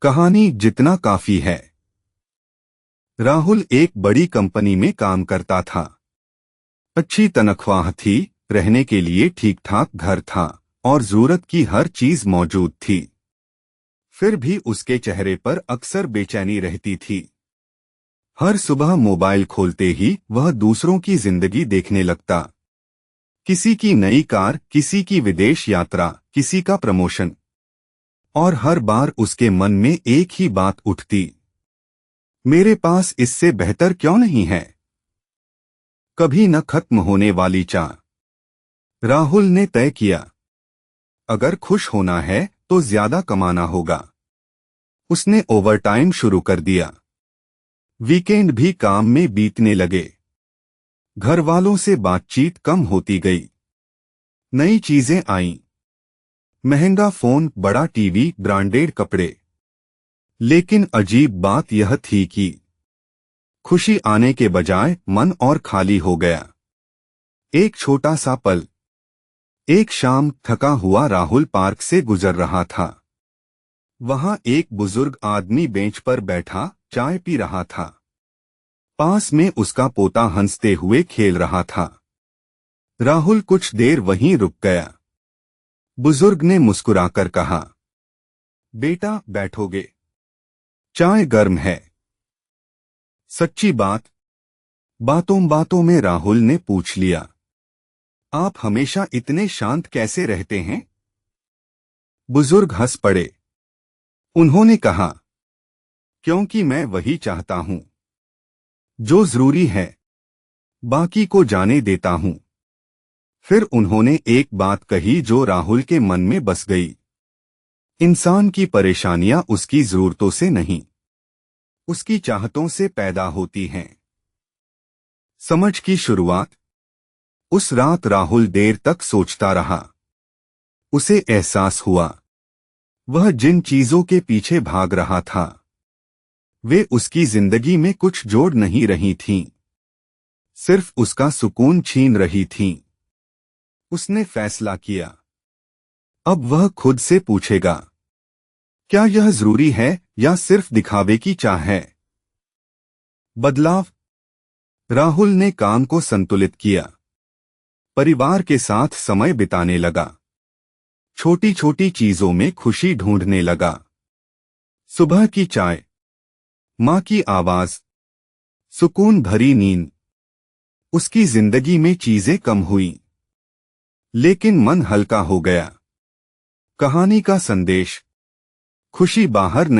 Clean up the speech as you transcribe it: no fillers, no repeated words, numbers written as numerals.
कहानी जितना काफी है। राहुल एक बड़ी कंपनी में काम करता था। अच्छी तनख्वाह थी, रहने के लिए ठीक ठाक घर था और जरूरत की हर चीज मौजूद थी। फिर भी उसके चेहरे पर अक्सर बेचैनी रहती थी। हर सुबह मोबाइल खोलते ही वह दूसरों की जिंदगी देखने लगता। किसी की नई कार, किसी की विदेश यात्रा, किसी का प्रमोशन। और हर बार उसके मन में एक ही बात उठती, मेरे पास इससे बेहतर क्यों नहीं है। कभी न खत्म होने वाली चाह। राहुल ने तय किया, अगर खुश होना है तो ज्यादा कमाना होगा। उसने ओवरटाइम शुरू कर दिया। वीकेंड भी काम में बीतने लगे। घर वालों से बातचीत कम होती गई। नई चीजें आईं, महंगा फोन, बड़ा टीवी, ब्रांडेड कपड़े। लेकिन अजीब बात यह थी कि खुशी आने के बजाय मन और खाली हो गया। एक छोटा सा पल। एक शाम थका हुआ राहुल पार्क से गुजर रहा था। वहां एक बुजुर्ग आदमी बेंच पर बैठा चाय पी रहा था। पास में उसका पोता हंसते हुए खेल रहा था। राहुल कुछ देर वहीं रुक गया। बुजुर्ग ने मुस्कुराकर कहा, बेटा बैठोगे? चाय गर्म है। सच्ची बात। बातों बातों में राहुल ने पूछ लिया, आप हमेशा इतने शांत कैसे रहते हैं? बुजुर्ग हंस पड़े। उन्होंने कहा, क्योंकि मैं वही चाहता हूं जो जरूरी है, बाकी को जाने देता हूं। फिर उन्होंने एक बात कही जो राहुल के मन में बस गई। इंसान की परेशानियां उसकी जरूरतों से नहीं, उसकी चाहतों से पैदा होती हैं। समझ की शुरुआत। उस रात राहुल देर तक सोचता रहा। उसे एहसास हुआ, वह जिन चीजों के पीछे भाग रहा था वे उसकी जिंदगी में कुछ जोड़ नहीं रही थीं, सिर्फ उसका सुकून छीन रही थीं। उसने फैसला किया, अब वह खुद से पूछेगा, क्या यह जरूरी है या सिर्फ दिखावे की चाह है? बदलाव। राहुल ने काम को संतुलित किया। परिवार के साथ समय बिताने लगा। छोटी छोटी चीजों में खुशी ढूंढने लगा। सुबह की चाय, माँ की आवाज, सुकून भरी नींद। उसकी जिंदगी में चीजें कम हुई, लेकिन मन हल्का हो गया। कहानी का संदेश, खुशी बाहर नहीं